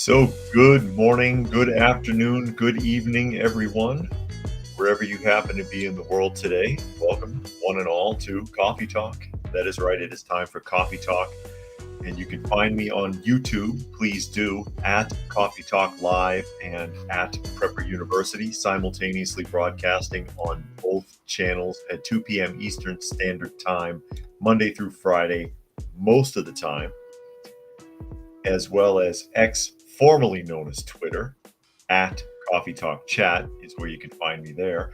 So, good morning, good afternoon, good evening, everyone, wherever you happen to be in the world today. Welcome, one and all, to Coffee Talk. That is right, it is time for Coffee Talk. And you can find me on YouTube, please do, at Coffee Talk Live and at Prepper University, simultaneously broadcasting on both channels at 2 p.m. Eastern Standard Time, Monday through Friday, most of the time, as well as X, formerly known as Twitter, at Coffee Talk Chat is where you can find me there.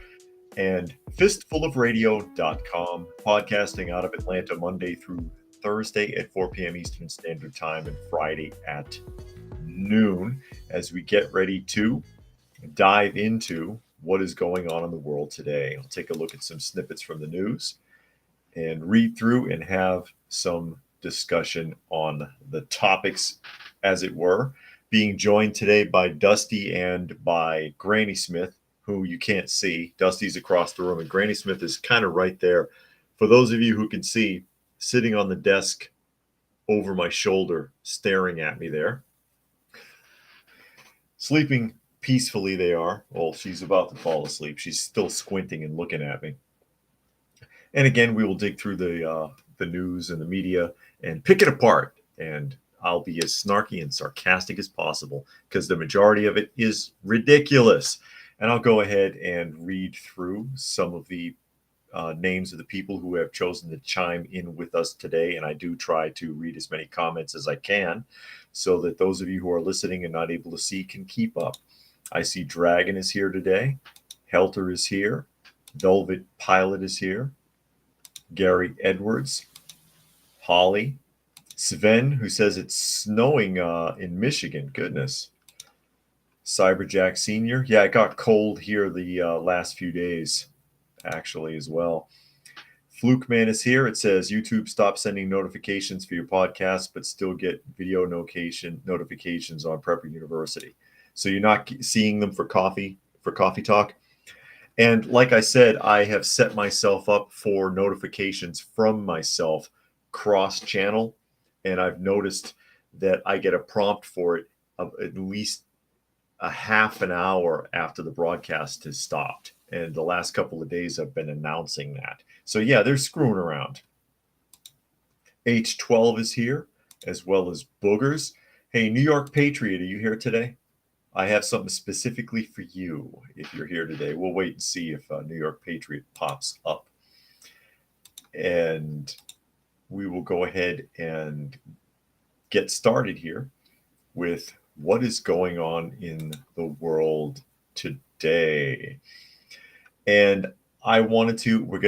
And fistfulofradio.com, podcasting out of Atlanta Monday through Thursday at 4 p.m. Eastern Standard Time and Friday at noon as we get ready to dive into what is going on in the world today. I'll take a look at some snippets from the news and read through and have some discussion on the topics, as it were, being joined today by Dusty and by Granny Smith, who you can't see. Dusty's across the room, and Granny Smith is kind of right there. For those of you who can see, sitting on the desk over my shoulder, staring at me there. Sleeping peacefully they are. Well, she's about to fall asleep. She's still squinting and looking at me. And again, we will dig through the news and the media and pick it apart. And I'll be as snarky and sarcastic as possible because the majority of it is ridiculous. And I'll go ahead and read through some of the names of the people who have chosen to chime in with us today. And I do try to read as many comments as I can so that those of you who are listening and not able to see can keep up. I see Dragon is here today. Helter is here. Velvet Pilot is here. Gary Edwards, Holly, Sven, who says it's snowing in Michigan. Goodness. Cyberjack Sr. Yeah, it got cold here the last few days, actually, as well. Fluke Man is here. It says YouTube stop sending notifications for your podcast, but still get video notifications on Prepper University. So you're not seeing them for coffee talk. And like I said, I have set myself up for notifications from myself cross-channel, and I've noticed that I get a prompt for it of at least a half an hour after the broadcast has stopped. And the last couple of days I've been announcing that. So yeah, they're screwing around. H12 is here, as well as Boogers. Hey, New York Patriot, are you here today? I have something specifically for you if you're here today. We'll wait and see if New York Patriot pops up. And we will go ahead and get started here with what is going on in the world today. And we're going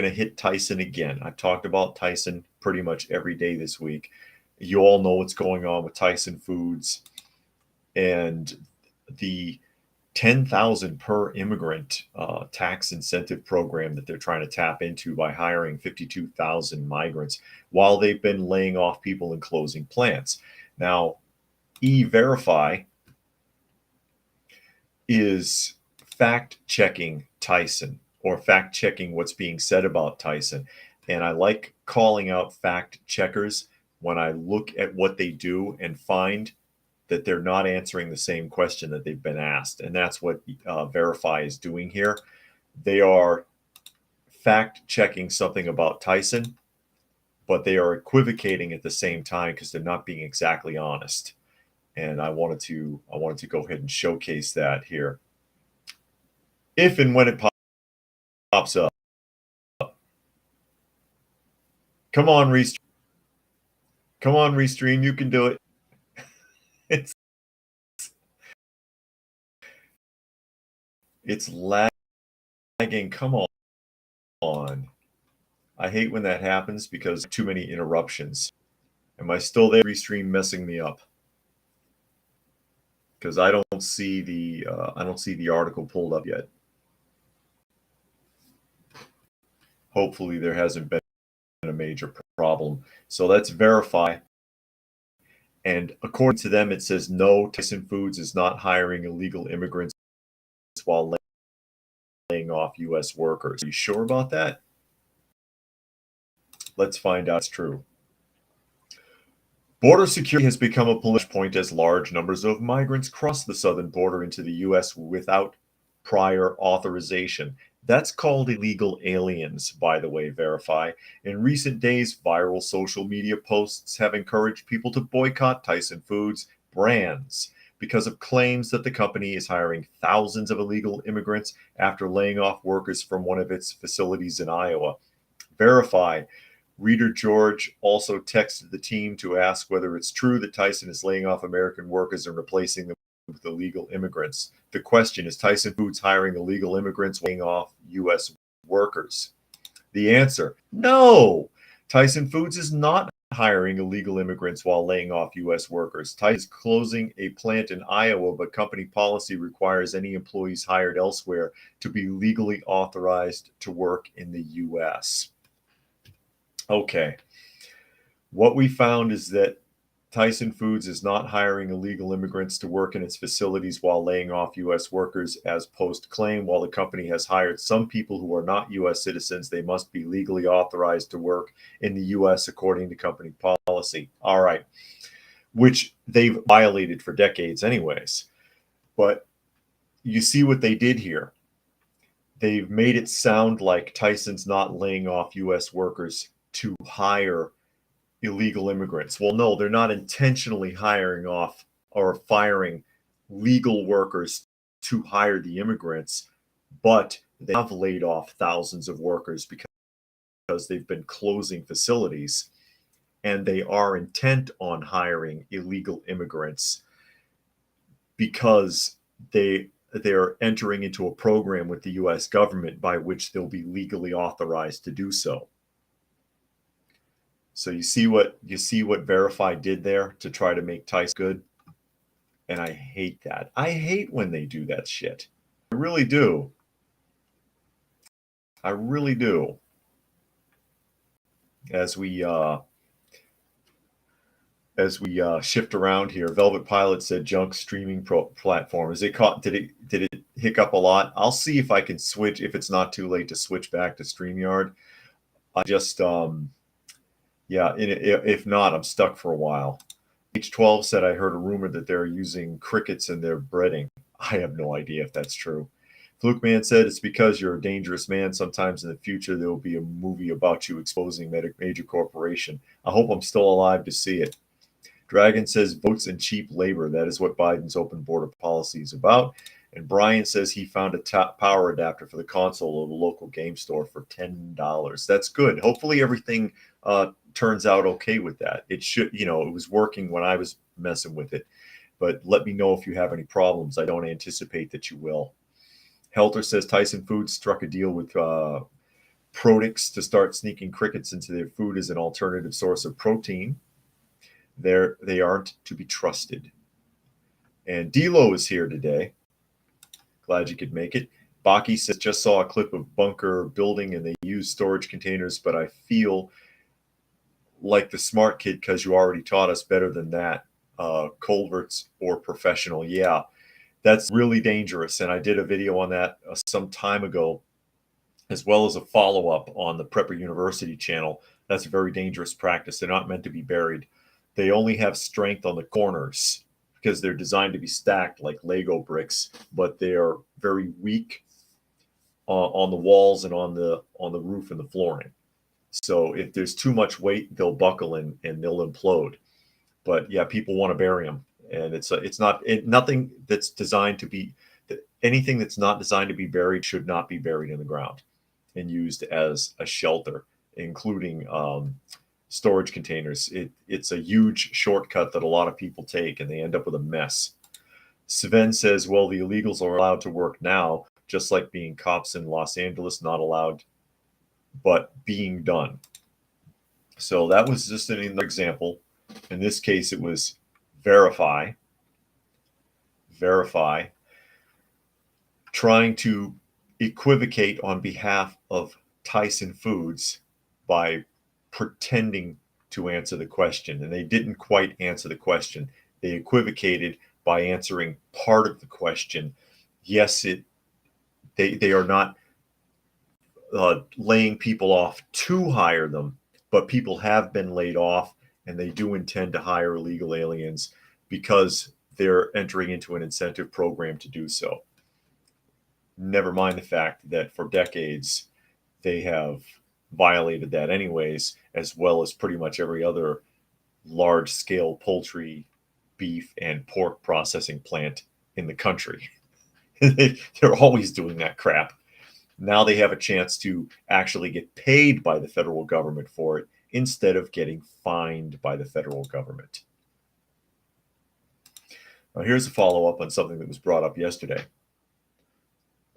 to hit Tyson again. I've talked about Tyson pretty much every day this week. You all know what's going on with Tyson Foods and the 10,000 per immigrant tax incentive program that they're trying to tap into by hiring 52,000 migrants while they've been laying off people and closing plants. Now, E-Verify is fact-checking Tyson or fact-checking what's being said about Tyson. And I like calling out fact checkers when I look at what they do and find that they're not answering the same question that they've been asked. And that's what Verify is doing here. They are fact-checking something about Tyson, but they are equivocating at the same time because they're not being exactly honest. And I wanted to go ahead and showcase that here. If and when it pops up. Come on, Restream. Come on, Restream. You can do it. It's lagging. Come on. I hate when that happens because too many interruptions. Am I still there? Restream messing me up because I don't see the article pulled up yet. Hopefully there hasn't been a major problem. So let's verify. And according to them, it says no, Tyson Foods is not hiring illegal immigrants while laying off U.S. workers. Are you sure about that? Let's find out it's true. Border security has become a political point as large numbers of migrants cross the southern border into the U.S. without prior authorization. That's called illegal aliens, by the way, Verify. In recent days, viral social media posts have encouraged people to boycott Tyson Foods brands because of claims that the company is hiring thousands of illegal immigrants after laying off workers from one of its facilities in Iowa. Verify. Reader George also texted the team to ask whether it's true that Tyson is laying off American workers and replacing them with illegal immigrants. The question is Tyson Foods hiring illegal immigrants, laying off U.S. workers? The answer, no. Tyson Foods is not hiring illegal immigrants while laying off U.S. workers. Tyson is closing a plant in Iowa, but company policy requires any employees hired elsewhere to be legally authorized to work in the U.S. Okay. What we found is that Tyson Foods is not hiring illegal immigrants to work in its facilities while laying off U.S. workers, as Post claimed. While the company has hired some people who are not U.S. citizens, they must be legally authorized to work in the U.S. according to company policy. All right. Which they've violated for decades anyways. But you see what they did here. They've made it sound like Tyson's not laying off U.S. workers to hire illegal immigrants. Well, no, they're not intentionally hiring off or firing legal workers to hire the immigrants, but they have laid off thousands of workers because they've been closing facilities, and they are intent on hiring illegal immigrants because they're entering into a program with the U.S. government by which they'll be legally authorized to do so. So you see what Verify did there to try to make Tyson good, and I hate that. I hate when they do that shit. I really do. I really do. As we shift around here, Velvet Pilot said junk streaming platform. Did it hiccup a lot? I'll see if I can switch, if it's not too late to switch back to StreamYard. I just yeah, if not, I'm stuck for a while. H12 said, I heard a rumor that they're using crickets in their breading. I have no idea if that's true. Fluke Man said, it's because you're a dangerous man. Sometimes in the future, there will be a movie about you exposing major corporation. I hope I'm still alive to see it. Dragon says, votes and cheap labor. That is what Biden's open border policy is about. And Brian says he found a power adapter for the console of a local game store for $10. That's good. Hopefully everything turns out okay with that. It should, it was working when I was messing with it. But let me know if you have any problems. I don't anticipate that you will. Helter says Tyson Foods struck a deal with Prodix to start sneaking crickets into their food as an alternative source of protein. They aren't to be trusted. And D-Lo is here today. Glad you could make it. Baki says, just saw a clip of bunker building and they use storage containers, but I feel like the smart kid because you already taught us better than that. Culverts or professional. Yeah, that's really dangerous. And I did a video on that some time ago, as well as a follow-up on the Prepper University channel. That's a very dangerous practice. They're not meant to be buried. They only have strength on the corners because they're designed to be stacked like Lego bricks, but they are very weak on the walls and on the roof and the flooring. So if there's too much weight, they'll buckle and they'll implode. But yeah, people want to bury them, and nothing that's designed to be anything that's not designed to be buried should not be buried in the ground and used as a shelter, including storage containers. It's a huge shortcut that a lot of people take, and they end up with a mess. Sven says, well, the illegals are allowed to work now, just like being cops in Los Angeles, not allowed, but being done. So that was just an example. In this case, it was Verify trying to equivocate on behalf of Tyson Foods by pretending to answer the question. And they didn't quite answer the question. They equivocated by answering part of the question. Yes, they are not laying people off to hire them, but people have been laid off and they do intend to hire illegal aliens because they're entering into an incentive program to do so. Never mind the fact that for decades they have violated that anyways, as well as pretty much every other large scale poultry, beef, and pork processing plant in the country. They're always doing that crap. Now they have a chance to actually get paid by the federal government for it instead of getting fined by the federal government. Now, here's a follow up on something that was brought up yesterday.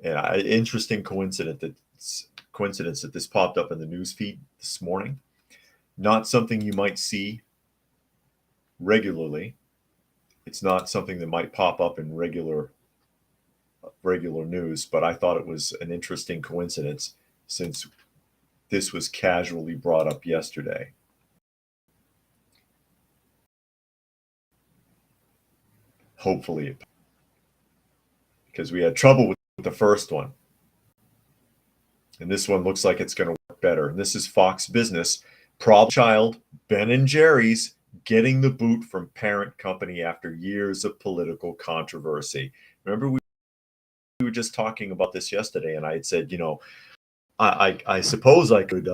And interesting coincidence that this popped up in the news feed this morning. Not something you might see regularly. It's not something that might pop up in regular news, but I thought it was an interesting coincidence since this was casually brought up yesterday. Hopefully, because we had trouble with the first one. And this one looks like it's going to work better. And this is Fox Business. Problem child, Ben & Jerry's getting the boot from parent company after years of political controversy. Remember, we were just talking about this yesterday, and I had said, I suppose I could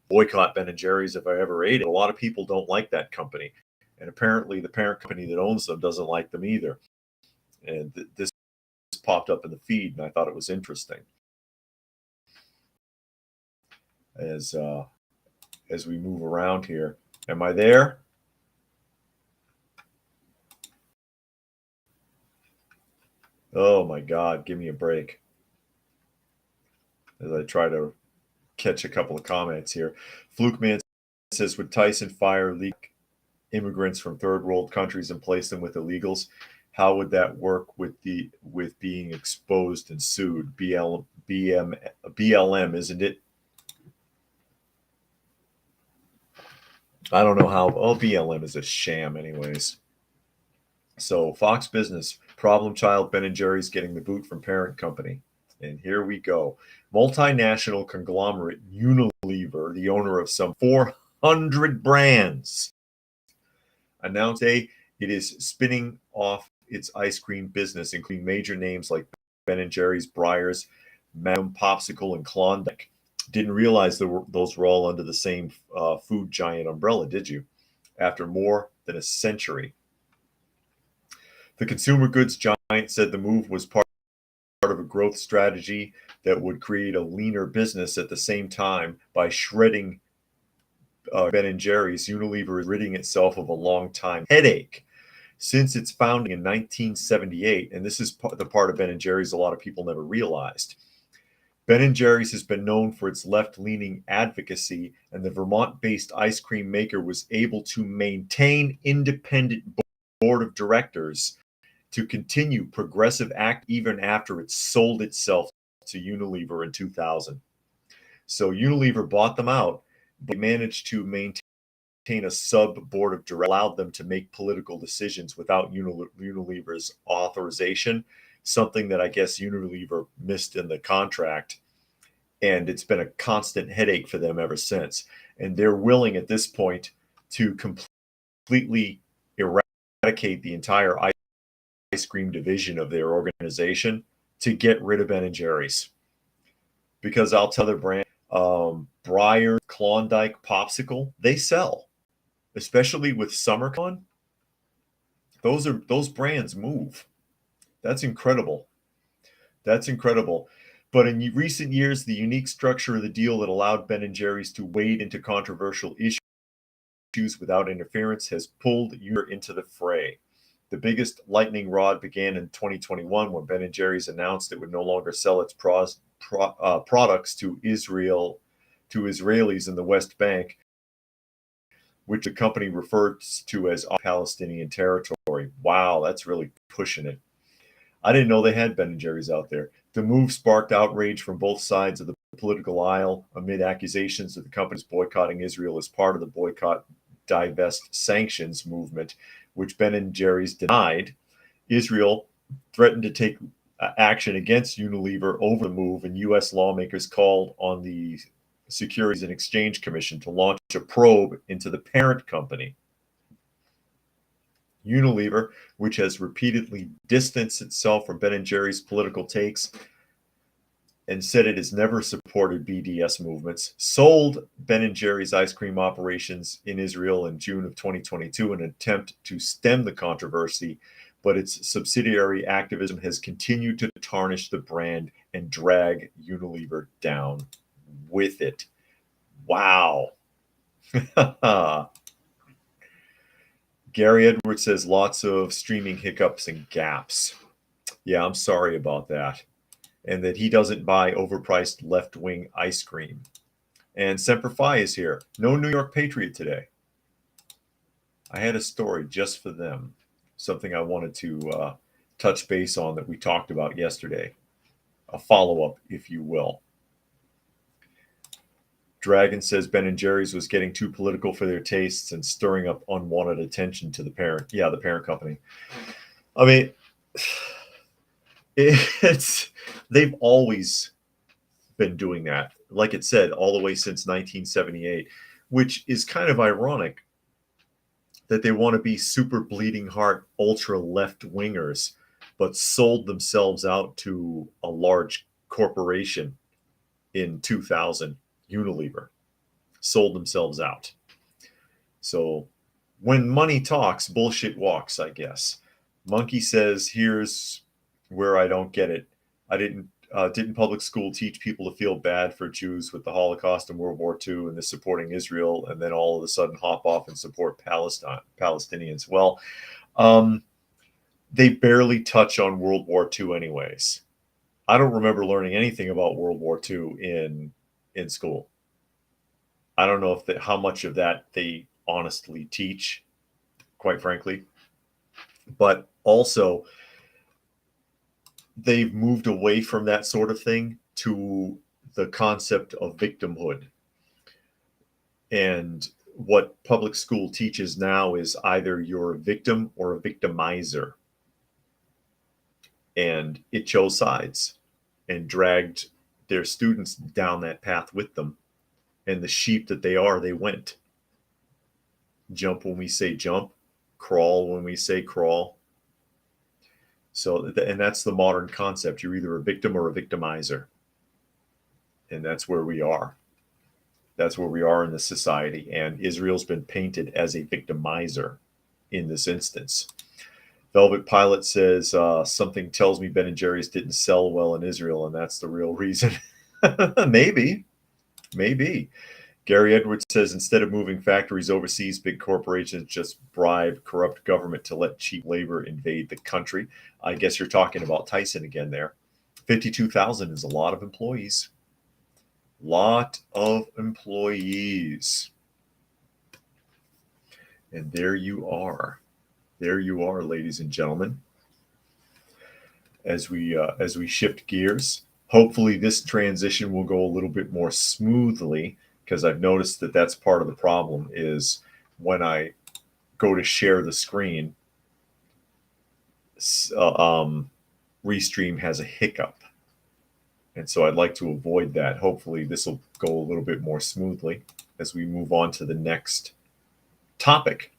boycott Ben & Jerry's if I ever ate it. A lot of people don't like that company. And apparently the parent company that owns them doesn't like them either. And this popped up in the feed, and I thought it was interesting. As we move around here. Am I there? Oh my God, give me a break. As I try to catch a couple of comments here. Fluke Man says, would Tyson fire leak immigrants from third world countries and place them with illegals? How would that work with being exposed and sued? BLM, isn't it? I don't know how. Oh, BLM is a sham anyways. So Fox Business, problem child, Ben & Jerry's getting the boot from parent company. And here we go. Multinational conglomerate Unilever, the owner of some 400 brands, announced it is spinning off its ice cream business, including major names like Ben & Jerry's, Breyers, Magnum, Popsicle, and Klondike. Didn't realize those were all under the same food giant umbrella, did you? After more than a century. The consumer goods giant said the move was part of a growth strategy that would create a leaner business at the same time by shredding Ben & Jerry's. Unilever is ridding itself of a long-time headache. Since its founding in 1978, and this is the part of Ben & Jerry's a lot of people never realized, Ben & Jerry's has been known for its left-leaning advocacy, and the Vermont-based ice cream maker was able to maintain independent board of directors to continue progressive act even after it sold itself to Unilever in 2000. So Unilever bought them out, but managed to maintain a sub-board of directors, allowed them to make political decisions without Unilever's authorization, something that I guess Unilever missed in the contract. And it's been a constant headache for them ever since. And they're willing at this point to completely eradicate the entire ice cream division of their organization to get rid of Ben & Jerry's. Because I'll tell their brand, Breyers, Klondike, Popsicle, they sell, especially with SummerCon. Those brands move. That's incredible. That's incredible. But in recent years, the unique structure of the deal that allowed Ben & Jerry's to wade into controversial issues without interference has pulled Unilever into the fray. The biggest lightning rod began in 2021 when Ben & Jerry's announced it would no longer sell its products to Israelis in the West Bank, which the company refers to as Palestinian territory. Wow, that's really pushing it. I didn't know they had Ben & Jerry's out there. The move sparked outrage from both sides of the political aisle amid accusations that the company is boycotting Israel as part of the boycott, divest, sanctions movement, which Ben & Jerry's denied. Israel threatened to take action against Unilever over the move, and U.S. lawmakers called on the Securities and Exchange Commission to launch a probe into the parent company, Unilever, which has repeatedly distanced itself from Ben & Jerry's political takes and said it has never supported BDS movements, sold Ben & Jerry's ice cream operations in Israel in June of 2022 in an attempt to stem the controversy, but its subsidiary activism has continued to tarnish the brand and drag Unilever down with it. Wow. Gary Edwards says lots of streaming hiccups and gaps. Yeah, I'm sorry about that. And that he doesn't buy overpriced left-wing ice cream. And Semper Fi is here. No New York Patriot today. I had a story just for them. Something I wanted to touch base on that we talked about yesterday. A follow-up, if you will. Dragon says Ben & Jerry's was getting too political for their tastes and stirring up unwanted attention to the parent. Yeah, the parent company. I mean, they've always been doing that. Like it said, all the way since 1978, which is kind of ironic that they want to be super bleeding heart, ultra left-wingers, but sold themselves out to a large corporation in 2000. Unilever sold themselves out. So when money talks, bullshit walks, I guess. Monkey says, here's where I don't get it. Didn't public school teach people to feel bad for Jews with the Holocaust and World War II and the supporting Israel, and then all of a sudden hop off and support Palestinians? Well, they barely touch on World War II anyways. I don't remember learning anything about World War II in school. I don't know how much of that they honestly teach, quite frankly. But also, they've moved away from that sort of thing to the concept of victimhood. And what public school teaches now is either you're a victim or a victimizer. And it chose sides and dragged their students down that path with them. And the sheep that they are, they went. Jump when we say jump, crawl when we say crawl. So, and that's the modern concept. You're either a victim or a victimizer. And that's where we are. That's where we are in the society. And Israel's been painted as a victimizer in this instance. Velvet Pilot says, something tells me Ben & Jerry's didn't sell well in Israel, and that's the real reason. Maybe. Gary Edwards says, instead of moving factories overseas, big corporations just bribe corrupt government to let cheap labor invade the country. I guess you're talking about Tyson again there. 52,000 is a lot of employees. Lot of employees. And there you are. There you are, ladies and gentlemen. As we shift gears, hopefully this transition will go a little bit more smoothly, because I've noticed that that's part of the problem is when I go to share the screen, Restream has a hiccup. And so I'd like to avoid that. Hopefully this will go a little bit more smoothly as we move on to the next topic.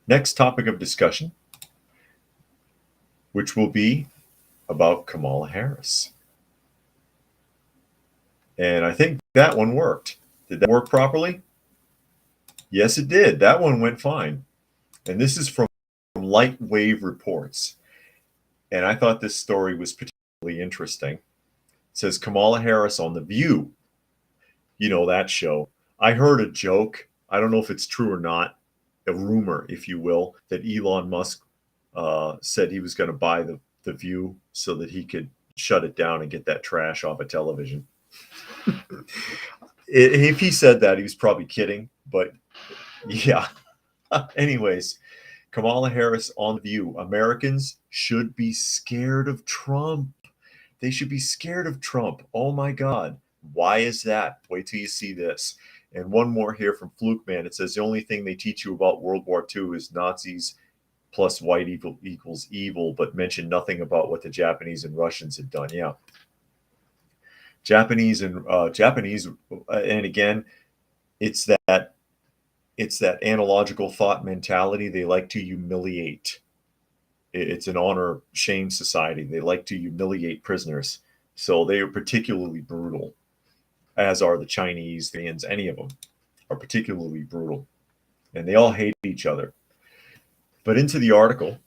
Next topic of discussion, which will be about Kamala Harris. And I think that one worked. Did that work properly? Yes, it did. That one went fine. And this is from Light Wave Reports. And I thought this story was particularly interesting. It says Kamala Harris on The View. You know that show. I heard a joke. I don't know if it's true or not. A rumor, if you will, that Elon Musk said he was going to buy the View so that he could shut it down and get that trash off of television. If he said that, he was probably kidding. But yeah. Anyways, Kamala Harris on The View. Americans should be scared of Trump. They should be scared of Trump. Oh my God. Why is that? Wait till you see this. And one more here from Fluke Man. It says the only thing they teach you about World War II is Nazis plus white equals evil, but mention nothing about what the Japanese and Russians had done. Yeah. Japanese, and again, it's that analogical thought mentality. They like to humiliate. It's an honor shame society. They like to humiliate prisoners, so they are particularly brutal. As are the Chinese, the Indians, any of them are particularly brutal, and they all hate each other. But into the article.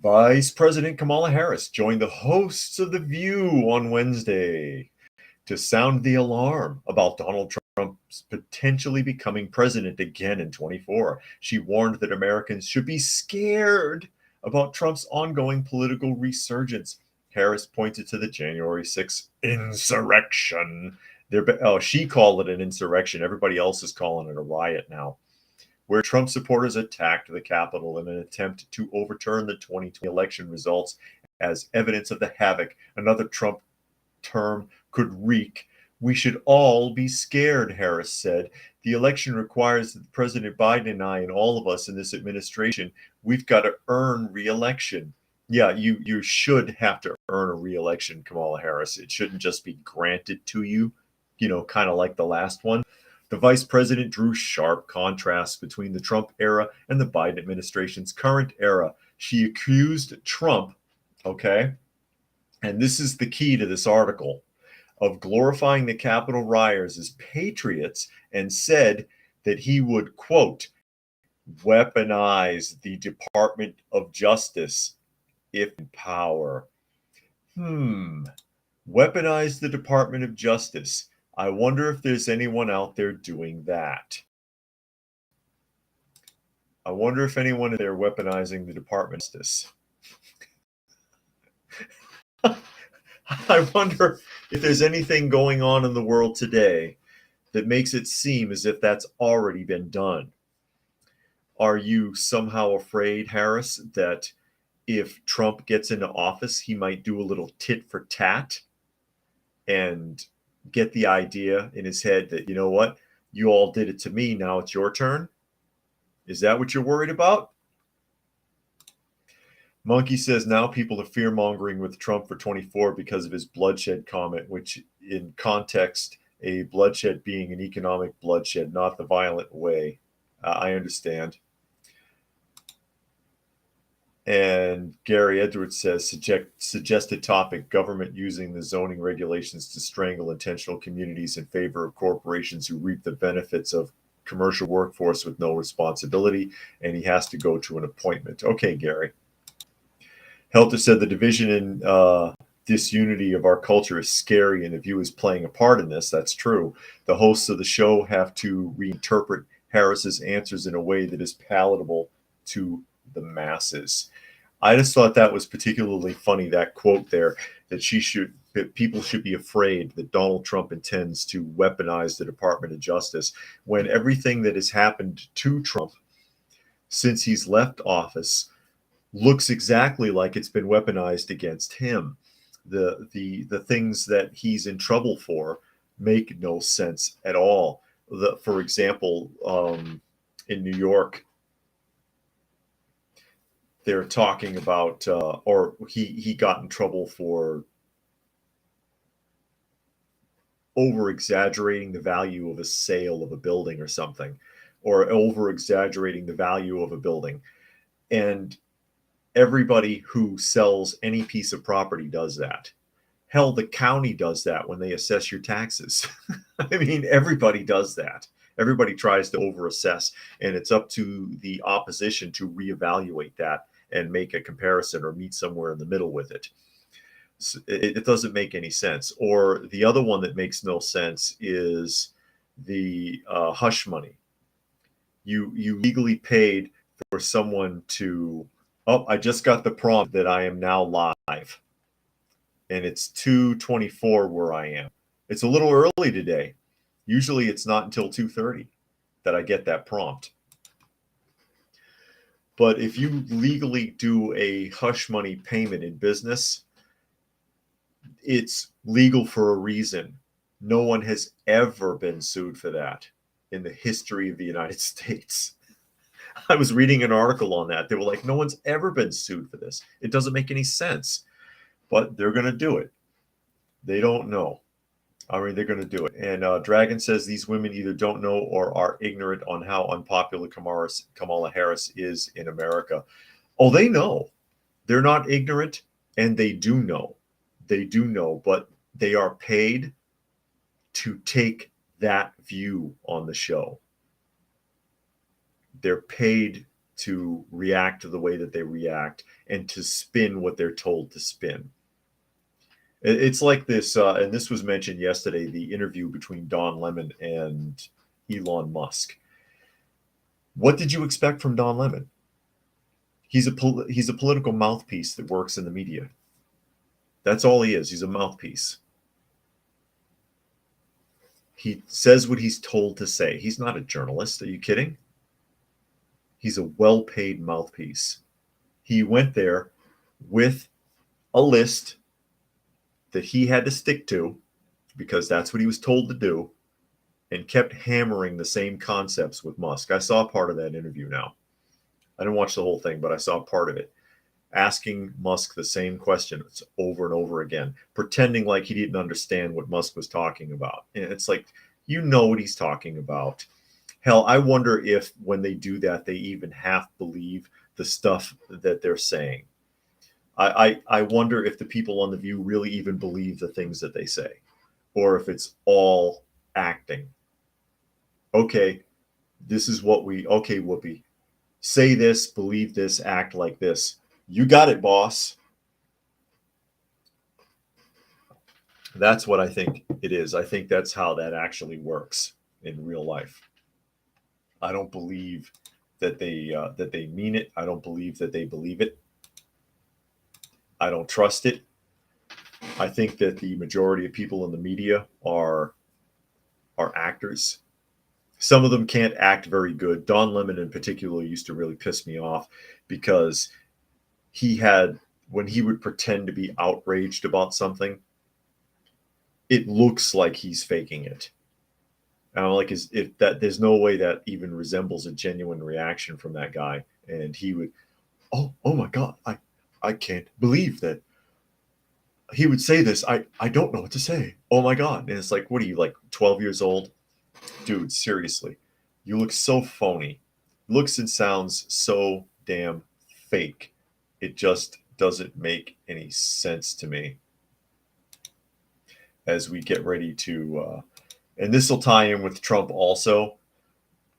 Vice President Kamala Harris joined the hosts of The View on Wednesday to sound the alarm about Donald Trump's potentially becoming president again in 24. She warned that Americans should be scared about Trump's ongoing political resurgence. Harris pointed to the January 6th insurrection. She called it an insurrection. Everybody else is calling it a riot now, where Trump supporters attacked the Capitol in an attempt to overturn the 2020 election results as evidence of the havoc another Trump term could wreak. We should all be scared, Harris said. The election requires that President Biden and I and all of us in this administration, we've got to earn re-election. Yeah, you should have to earn a re-election, Kamala Harris. It shouldn't just be granted to you, kind of like the last one. The vice president drew sharp contrasts between the Trump era and the Biden administration's current era. She accused Trump, okay, and this is the key to this article, of glorifying the Capitol rioters as patriots and said that he would, quote, weaponize the Department of Justice if in power. Weaponize the Department of Justice. I wonder if there's anyone out there doing that. I wonder if anyone in there weaponizing the Department of Justice. I wonder if there's anything going on in the world today that makes it seem as if that's already been done. Are you somehow afraid, Harris, that if Trump gets into office, he might do a little tit for tat and get the idea in his head that, you know what, you all did it to me, now it's your turn? Is that what you're worried about? Monkey says now people are fear-mongering with Trump for 24 because of his bloodshed comment, which in context, a bloodshed being an economic bloodshed, not the violent way. I understand. And Gary Edwards says, suggested topic, government using the zoning regulations to strangle intentional communities in favor of corporations who reap the benefits of commercial workforce with no responsibility, and he has to go to an appointment. Okay, Gary. Helter said the division and disunity of our culture is scary, and The View is playing a part in this. That's true. The hosts of the show have to reinterpret Harris's answers in a way that is palatable to the masses. I just thought that was particularly funny, that quote there, that people should be afraid that Donald Trump intends to weaponize the Department of Justice, when everything that has happened to Trump since he's left office looks exactly like it's been weaponized against him. The things that he's in trouble for make no sense at all. For example, in New York, they're talking about, or he got in trouble for over exaggerating the value of a sale of a building or something, or over exaggerating the value of a building. And everybody who sells any piece of property does that. Hell, the county does that when they assess your taxes. I mean, everybody does that. Everybody tries to overassess, and it's up to the opposition to reevaluate that and make a comparison or meet somewhere in the middle with it. So it doesn't make any sense. Or the other one that makes no sense is the hush money. You legally paid for someone to, oh, I just got the prompt that I am now live. And it's 2:24 where I am. It's a little early today. Usually it's not until 2:30 that I get that prompt. But if you legally do a hush money payment in business, it's legal for a reason. No one has ever been sued for that in the history of the United States. I was reading an article on that. They were like, no one's ever been sued for this. It doesn't make any sense, but they're going to do it. They don't know. I mean, they're going to do it. And Dragon says these women either don't know or are ignorant on how unpopular Kamala Harris is in America. Oh, they know. They're not ignorant, and they do know. They do know, but they are paid to take that view on the show. They're paid to react to the way that they react and to spin what they're told to spin. It's like this, and this was mentioned yesterday, the interview between Don Lemon and Elon Musk. What did you expect from Don Lemon? He's a political mouthpiece that works in the media. That's all he is. He's a mouthpiece. He says what he's told to say. He's not a journalist. Are you kidding? He's a well-paid mouthpiece. He went there with a list that he had to stick to because that's what he was told to do, and kept hammering the same concepts with Musk. I saw part of that interview now. I didn't watch the whole thing, but I saw part of it. Asking Musk the same questions over and over again, pretending like he didn't understand what Musk was talking about. And it's like, you know what he's talking about. Hell, I wonder if when they do that, they even half believe the stuff that they're saying. I wonder if the people on The View really even believe the things that they say, or if it's all acting. Okay, this is what okay, Whoopi, say this, believe this, act like this. You got it, boss. That's what I think it is. I think that's how that actually works in real life. I don't believe that they mean it. I don't believe that they believe it. I don't trust it. I think that the majority of people in the media are actors. Some of them can't act very good. Don Lemon in particular used to really piss me off because when he would pretend to be outraged about something, it looks like he's faking it. And I'm like, there's no way that even resembles a genuine reaction from that guy. And he would, oh my God, I can't believe that he would say this. I don't know what to say. Oh my God. And it's like, what are you, like 12 years old? Dude, seriously, you look so phony. Looks and sounds so damn fake. It just doesn't make any sense to me. As we get ready to, and this will tie in with Trump also.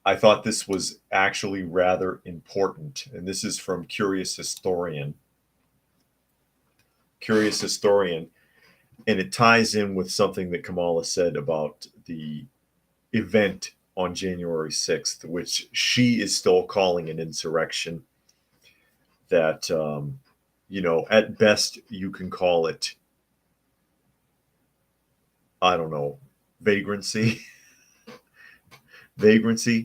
I thought this was actually rather important. And this is from Curious Historian. Curious Historian. And it ties in with something that Kamala said about the event on January 6th, which she is still calling an insurrection. That, at best you can call it, I don't know, vagrancy,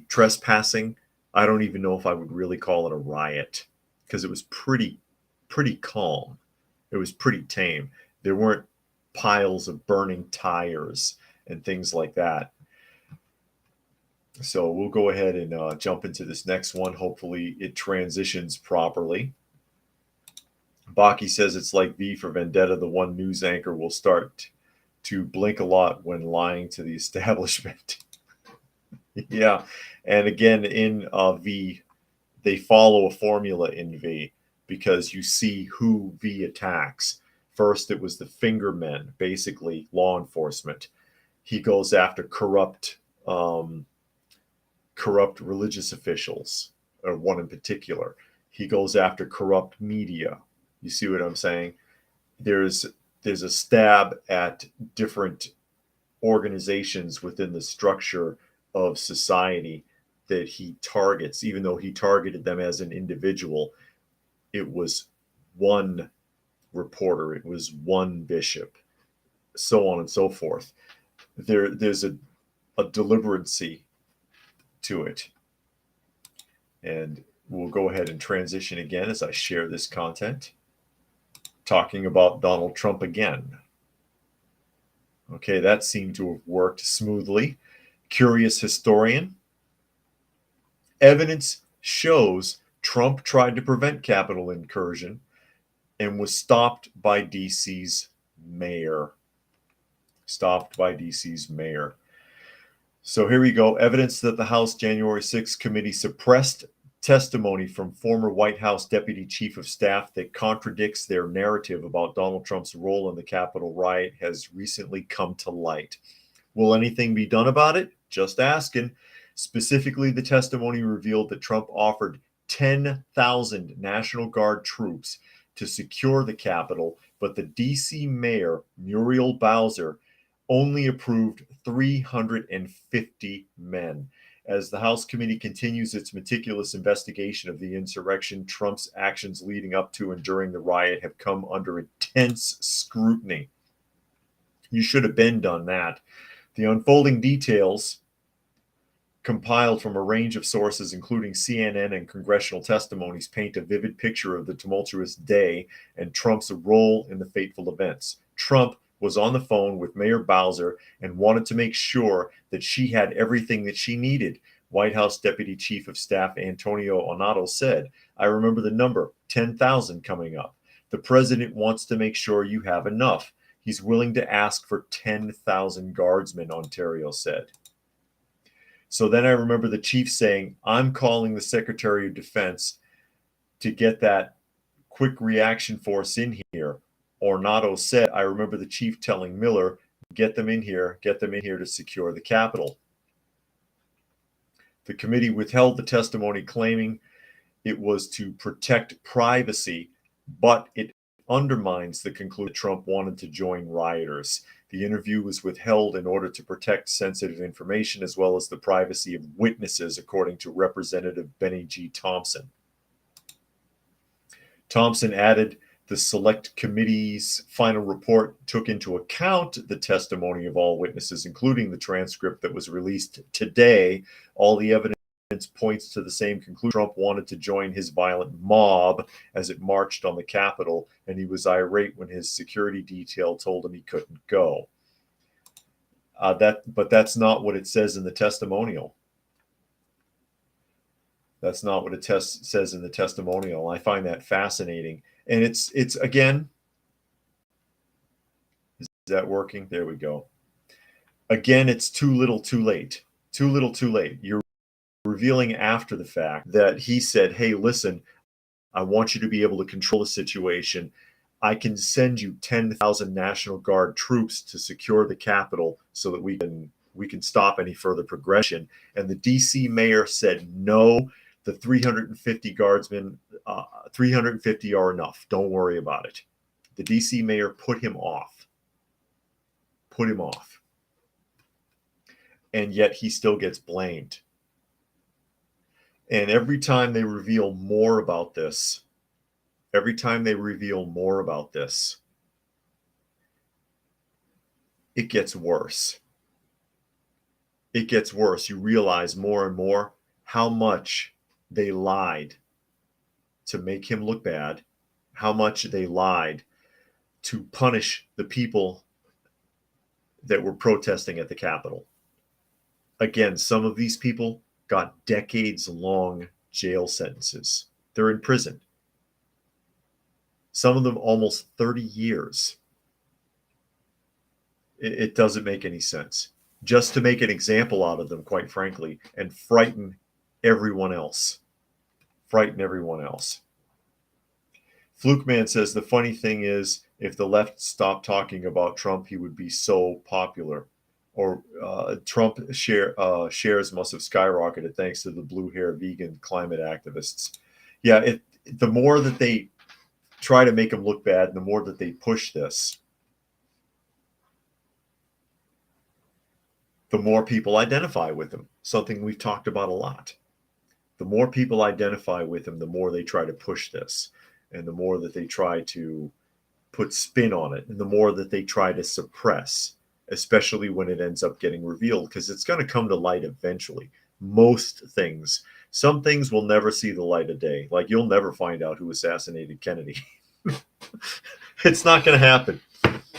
trespassing. I don't even know if I would really call it a riot because it was pretty calm. It was pretty tame. There weren't piles of burning tires and things like that. So we'll go ahead and jump into this next one. Hopefully it transitions properly. Baki says it's like V for Vendetta. The one news anchor will start to blink a lot when lying to the establishment. Yeah. And again, in V, they follow a formula in V because you see who V attacks. First, it was the finger men, basically law enforcement. He goes after corrupt religious officials, or one in particular. He goes after corrupt media. You see what I'm saying? There's a stab at different organizations within the structure of society that he targets. Even though he targeted them as an individual, it was one reporter, it was one bishop, so on and so forth. There's a deliberacy to it. And we'll go ahead and transition again as I share this content, talking about Donald Trump again. Okay, that seemed to have worked smoothly. Curious Historian. Evidence shows Trump tried to prevent Capitol incursion and was stopped by DC's mayor. stopped by DC's mayor. So here we go. Evidence that the House January 6th committee suppressed testimony from former White House Deputy Chief of Staff that contradicts their narrative about Donald Trump's role in the Capitol riot has recently come to light. Will anything be done about it? Just asking. Specifically, the testimony revealed that Trump offered 10,000 National Guard troops to secure the Capitol, but the DC mayor, Muriel Bowser, only approved 350 men. As the House committee continues its meticulous investigation of the insurrection, Trump's actions leading up to and during the riot have come under intense scrutiny. You should have been done that. The unfolding details, compiled from a range of sources, including CNN and congressional testimonies, paint a vivid picture of the tumultuous day and Trump's role in the fateful events. Trump was on the phone with Mayor Bowser and wanted to make sure that she had everything that she needed. White House Deputy Chief of Staff Antonio Onato said, "I remember the number, 10,000 coming up. The president wants to make sure you have enough. He's willing to ask for 10,000 guardsmen," Ontario said. So then I remember the chief saying, "I'm calling the Secretary of Defense to get that quick reaction force in here." Ornato said, "I remember the chief telling Miller, get them in here to secure the Capitol." The committee withheld the testimony, claiming it was to protect privacy, but it undermines the conclusion that Trump wanted to join rioters. The interview was withheld in order to protect sensitive information as well as the privacy of witnesses, according to Representative Benny G. Thompson. Thompson added, the select committee's final report took into account the testimony of all witnesses, including the transcript that was released today. All the evidence points to the same conclusion. Trump wanted to join his violent mob as it marched on the Capitol, and he was irate when his security detail told him he couldn't go. But that's not what it says in the testimonial. That's not what it says in the testimonial. I find that fascinating. And it's again, is that working? There we go. Again, it's too little too late. Too little too late. You're revealing after the fact that he said, "Hey, listen, I want you to be able to control the situation. I can send you 10,000 National Guard troops to secure the Capitol so that we can stop any further progression." And the DC mayor said, "No, the 350 guardsmen, 350 are enough. Don't worry about it." The DC mayor put him off. Put him off. And yet he still gets blamed. And every time they reveal more about this, it gets worse. It gets worse. You realize more and more how much they lied to make him look bad, how much they lied to punish the people that were protesting at the Capitol. Again, some of these people got decades-long jail sentences. They're in prison. Some of them almost 30 years. It doesn't make any sense. Just to make an example out of them, quite frankly, and frighten everyone else. Fluke Man says, the funny thing is, if the left stopped talking about Trump, he would be so popular. Or Trump shares must have skyrocketed thanks to the blue hair vegan climate activists. Yeah, the more that they try to make him look bad, and the more that they push this, the more people identify with him. Something we've talked about a lot. The more people identify with him, the more they try to push this, and the more that they try to put spin on it, and the more that they try to suppress, especially when it ends up getting revealed, because it's going to come to light eventually. Most things. Some things will never see the light of day. Like, you'll never find out who assassinated Kennedy. It's not going to happen.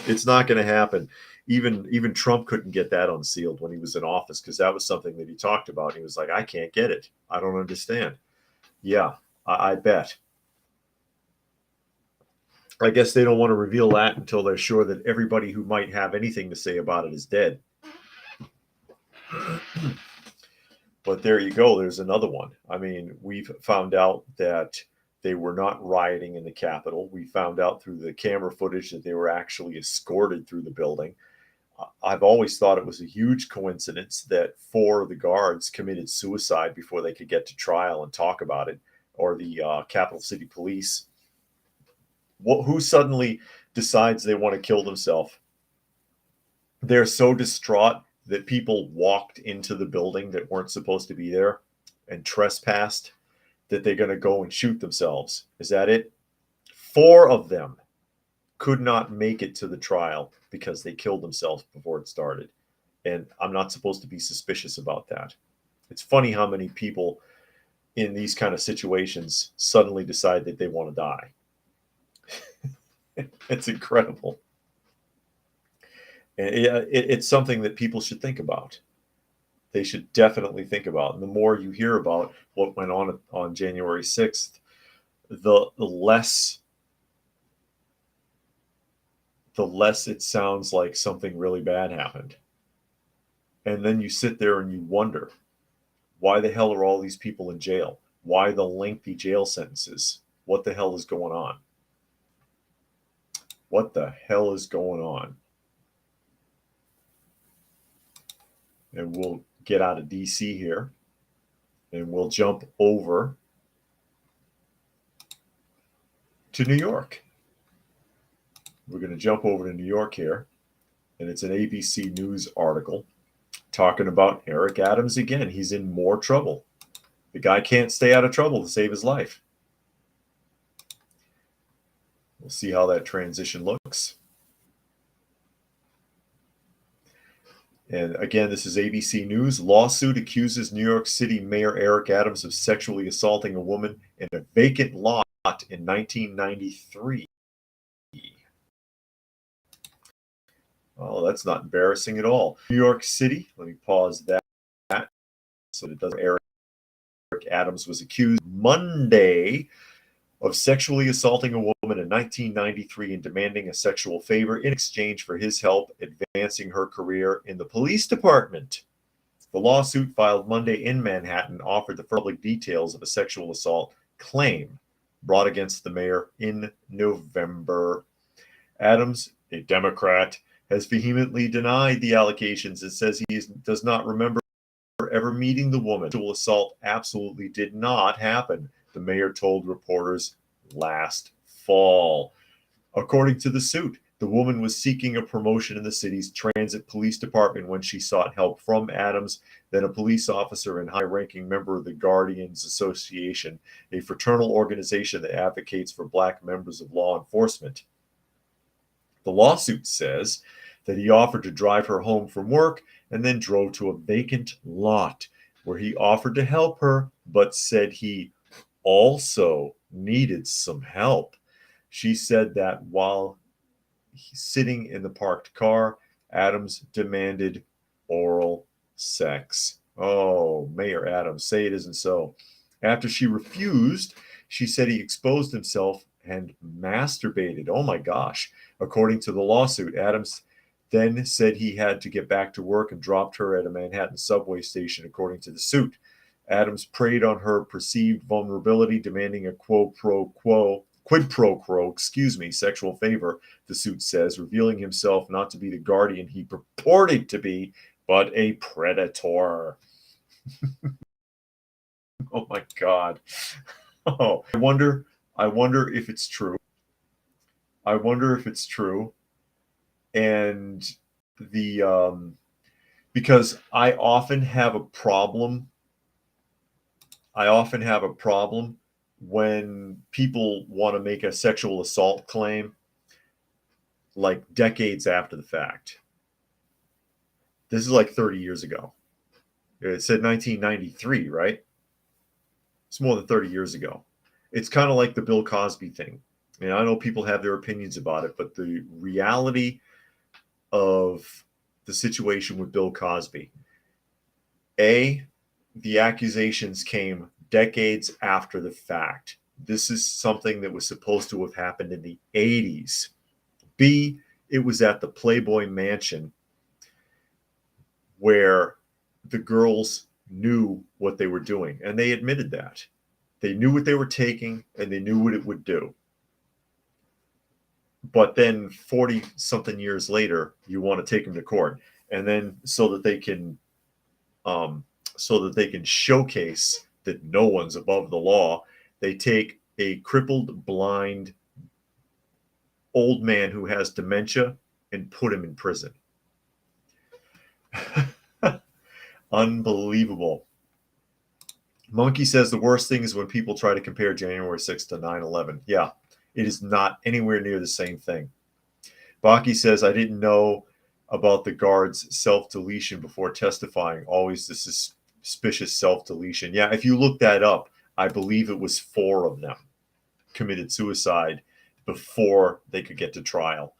It's not going to happen. Even Trump couldn't get that unsealed when he was in office, because that was something that he talked about. He was like, I can't get it. I don't understand. Yeah, I bet. I guess they don't want to reveal that until they're sure that everybody who might have anything to say about it is dead. But there you go. There's another one. I mean, we've found out that they were not rioting in the Capitol. We found out through the camera footage that they were actually escorted through the building. I've always thought it was a huge coincidence that 4 of the guards committed suicide before they could get to trial and talk about it, or the Capital City Police. Who suddenly decides they want to kill themselves? They're so distraught that people walked into the building that weren't supposed to be there and trespassed that they're going to go and shoot themselves. Is that it? 4 of them could not make it to the trial because they killed themselves before it started. And I'm not supposed to be suspicious about that. It's funny how many people in these kind of situations suddenly decide that they want to die. It's incredible. And it's something that people should think about. They should definitely think about. And the more you hear about what went on January 6th, the less it sounds like something really bad happened. And then you sit there and you wonder, why the hell are all these people in jail? Why the lengthy jail sentences? What the hell is going on? What the hell is going on? And we'll get out of DC here and we'll jump over to New York. We're going to jump over to New York here, and it's an ABC News article talking about Eric Adams again. He's in more trouble. The guy can't stay out of trouble to save his life. We'll see how that transition looks. And again, this is ABC News. Lawsuit accuses New York City Mayor Eric Adams of sexually assaulting a woman in a vacant lot in 1993. Oh, that's not embarrassing at all. New York City, let me pause that so that it doesn't. Eric Adams was accused Monday of sexually assaulting a woman in 1993 and demanding a sexual favor in exchange for his help advancing her career in the police department. The lawsuit filed Monday in Manhattan offered the public details of a sexual assault claim brought against the mayor in November. Adams, a Democrat, has vehemently denied the allegations and says he does not remember ever meeting the woman. Sexual assault absolutely did not happen, the mayor told reporters last fall. According to the suit, the woman was seeking a promotion in the city's transit police department when she sought help from Adams, then a police officer and high-ranking member of the Guardians Association, a fraternal organization that advocates for Black members of law enforcement. The lawsuit says that he offered to drive her home from work and then drove to a vacant lot where he offered to help her, but said he also needed some help. She said that while sitting in the parked car, Adams demanded oral sex. Oh, Mayor Adams, say it isn't so. After she refused, she said he exposed himself and masturbated. Oh my gosh. According to the lawsuit, Adams then said he had to get back to work and dropped her at a Manhattan subway station, according to the suit. Adams preyed on her perceived vulnerability, demanding a quid pro quo, sexual favor, the suit says, revealing himself not to be the guardian he purported to be, but a predator. Oh my God. Oh, I wonder if it's true. I wonder if it's true. And because I often have a problem when people want to make a sexual assault claim like decades after the fact. This is like 30 years ago. It said 1993, right? It's more than 30 years ago. It's kind of like the Bill Cosby thing. And I know people have their opinions about it, but the reality of the situation with Bill Cosby, the accusations came decades after the fact. This is something that was supposed to have happened in the 80s. B, it was at the Playboy Mansion where the girls knew what they were doing, and they admitted that. They knew what they were taking, and they knew what it would do. But then 40 something years later, you want to take them to court, and then so that they can showcase that no one's above the law, they take a crippled, blind old man who has dementia and put him in prison. Unbelievable. Monkey says the worst thing is when people try to compare January 6th to 9/11. Yeah, it is not anywhere near the same thing. Baki says, I didn't know about the guard's self-deletion before testifying. Always the suspicious self-deletion. Yeah, if you look that up, I believe it was 4 of them committed suicide before they could get to trial.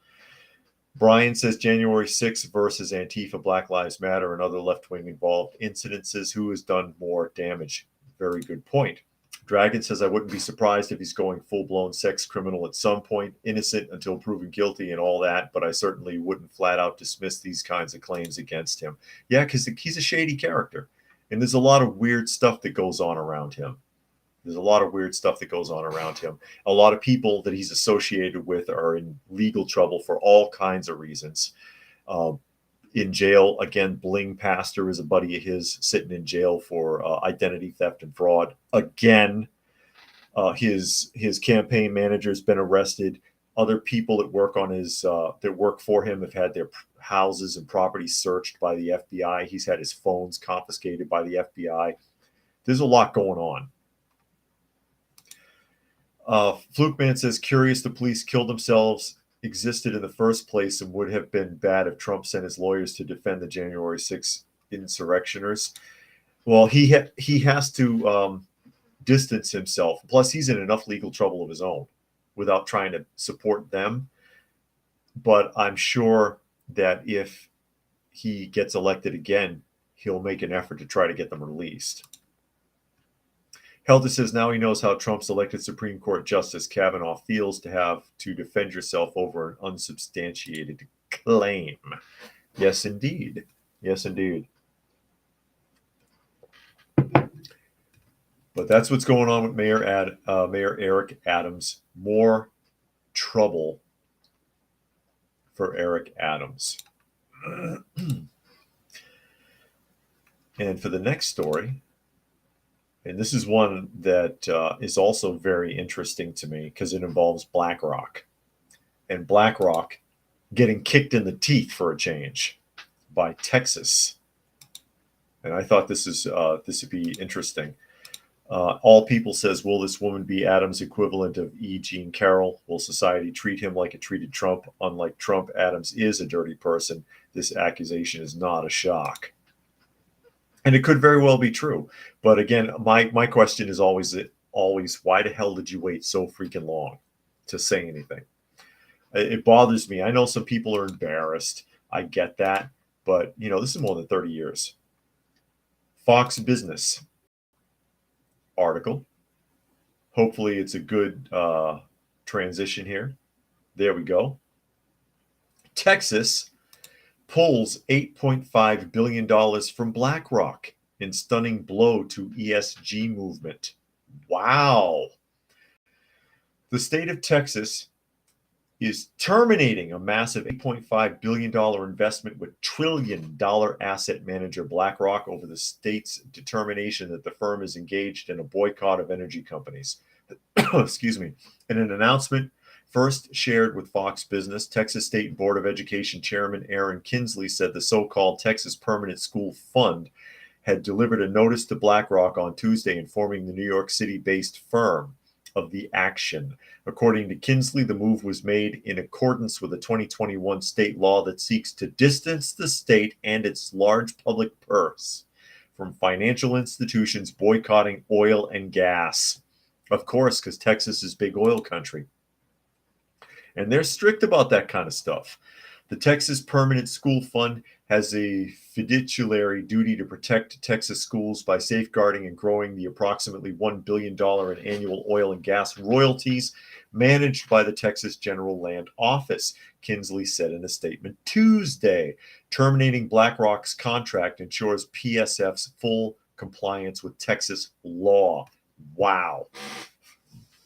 Brian says January 6th versus Antifa, Black Lives Matter, and other left-wing involved incidences. Who has done more damage? Very good point. Dragon says, I wouldn't be surprised if he's going full-blown sex criminal at some point, innocent until proven guilty and all that, but I certainly wouldn't flat out dismiss these kinds of claims against him. Yeah, because he's a shady character, and there's a lot of weird stuff that goes on around him. A lot of people that he's associated with are in legal trouble for all kinds of reasons. In jail, again, Bling Pastor is a buddy of his sitting in jail for identity theft and fraud. Again, his campaign manager has been arrested. Other people that work on that work for him have had their houses and properties searched by the FBI. He's had his phones confiscated by the FBI. There's a lot going on. Flukeman says, curious the police killed themselves existed in the first place and would have been bad if Trump sent his lawyers to defend the January 6th insurrectioners. Well, he has to distance himself. Plus, he's in enough legal trouble of his own without trying to support them. But I'm sure that if he gets elected again, he'll make an effort to try to get them released. Helder says now he knows how Trump's elected Supreme Court Justice Kavanaugh feels to have to defend yourself over an unsubstantiated claim. Yes, indeed. Yes, indeed. But that's what's going on with Mayor Eric Adams. More trouble for Eric Adams. And for the next story, and this is one that is also very interesting to me because it involves BlackRock. And BlackRock getting kicked in the teeth for a change by Texas. And I thought this would be interesting. All People says, will this woman be Adams' equivalent of E. Jean Carroll? Will society treat him like it treated Trump? Unlike Trump, Adams is a dirty person. This accusation is not a shock. And it could very well be true. But again, my question is always, why the hell did you wait so freaking long to say anything? It bothers me. I know some people are embarrassed. I get that. But, this is more than 30 years. Fox Business article. Hopefully it's a good transition here. There we go. Texas pulls $8.5 billion from BlackRock in stunning blow to ESG movement. Wow. The state of Texas is terminating a massive $8.5 billion investment with trillion-dollar asset manager BlackRock over the state's determination that the firm is engaged in a boycott of energy companies. Excuse me. In an announcement first shared with Fox Business, Texas State Board of Education Chairman Aaron Kinsley said the so-called Texas Permanent School Fund had delivered a notice to BlackRock on Tuesday informing the New York City-based firm of the action. According to Kinsley, the move was made in accordance with a 2021 state law that seeks to distance the state and its large public purse from financial institutions boycotting oil and gas. Of course, because Texas is big oil country. And they're strict about that kind of stuff. The Texas Permanent School Fund has a fiduciary duty to protect Texas schools by safeguarding and growing the approximately $1 billion in annual oil and gas royalties managed by the Texas General Land Office, Kinsley said in a statement Tuesday. Terminating BlackRock's contract ensures PSF's full compliance with Texas law. Wow.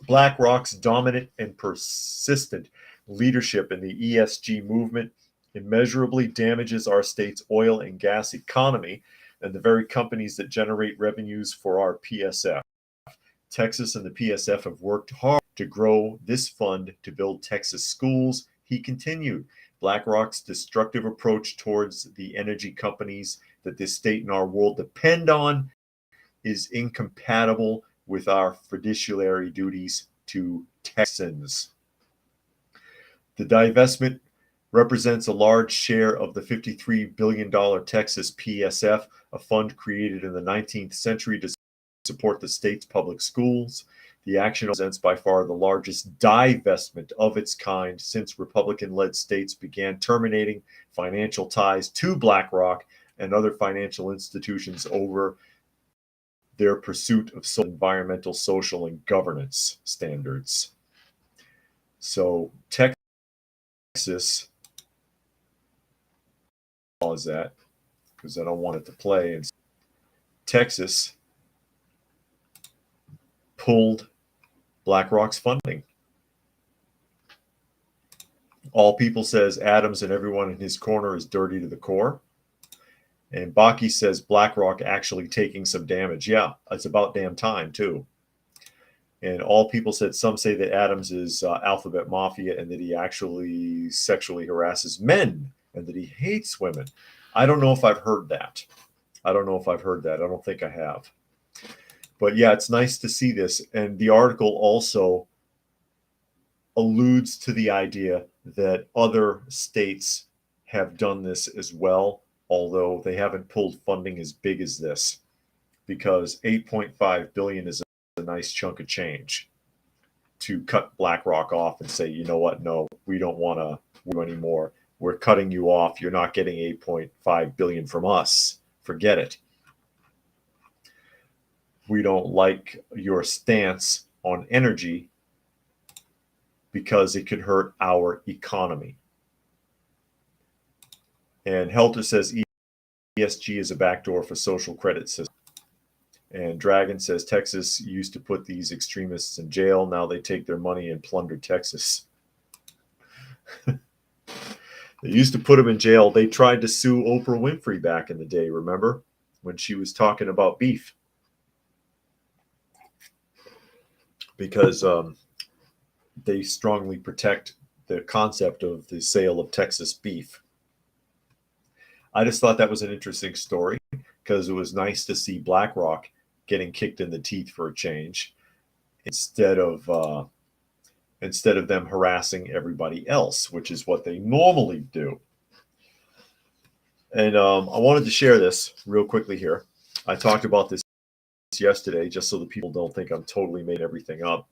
BlackRock's dominant and persistent leadership in the ESG movement immeasurably damages our state's oil and gas economy and the very companies that generate revenues for our PSF. Texas and the PSF have worked hard to grow this fund to build Texas schools, he continued. BlackRock's destructive approach towards the energy companies that this state and our world depend on is incompatible with our fiduciary duties to Texans. The divestment represents a large share of the $53 billion Texas PSF, a fund created in the 19th century to support the state's public schools. The action represents by far the largest divestment of its kind since Republican-led states began terminating financial ties to BlackRock and other financial institutions over their pursuit of environmental, social, and governance standards. So Texas, pause that because I don't want it to play. And Texas pulled BlackRock's funding. All People says Adams and everyone in his corner is dirty to the core. And Bakke says BlackRock actually taking some damage. Yeah, it's about damn time, too. And All People said some say that Adams is alphabet mafia and that he actually sexually harasses men and that he hates women. I don't know if I've heard that. I don't think I have. But yeah, it's nice to see this. And the article also alludes to the idea that other states have done this as well, although they haven't pulled funding as big as this, because $8.5 billion is a nice chunk of change to cut BlackRock off and say, you know what, no, we don't want to do anymore. We're cutting you off. You're not getting $8.5 billion from us. Forget it. We don't like your stance on energy because it could hurt our economy. And Helter says ESG is a backdoor for social credit system. And Dragon says Texas used to put these extremists in jail. Now they take their money and plunder Texas. They used to put them in jail. They tried to sue Oprah Winfrey back in the day, remember? When she was talking about beef. Because they strongly protect the concept of the sale of Texas beef. I just thought that was an interesting story because it was nice to see BlackRock getting kicked in the teeth for a change instead of them harassing everybody else, which is what they normally do. And I wanted to share this real quickly here. I talked about this yesterday just so the people don't think I'm totally made everything up.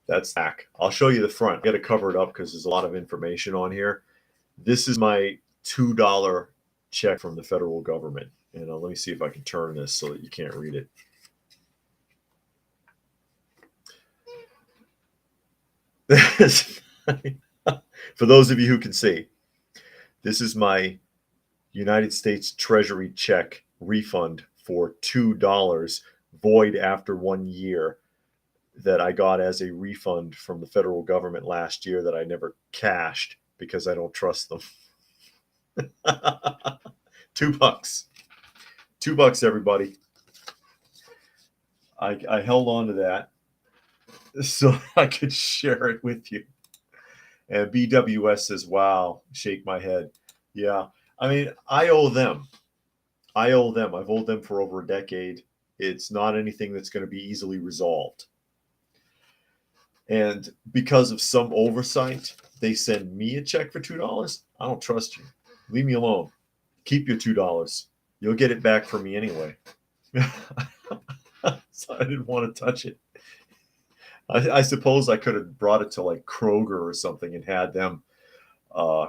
That's back. I'll show you the front. I got to cover it up because there's a lot of information on here. This is my $2 check from the federal government. And let me see if I can turn this so that you can't read it. For those of you who can see, this is my United States Treasury check refund for $2, void after 1 year, that I got as a refund from the federal government last year that I never cashed because I don't trust them. $2. $2, everybody. I held on to that so I could share it with you. And BWS says, wow, shake my head. Yeah, I mean, I owe them. I've owed them for over a decade. It's not anything that's going to be easily resolved. And because of some oversight, they send me a check for $2. I don't trust you. Leave me alone. Keep your $2. You'll get it back from me anyway. So I didn't want to touch it. I suppose I could have brought it to like Kroger or something and had them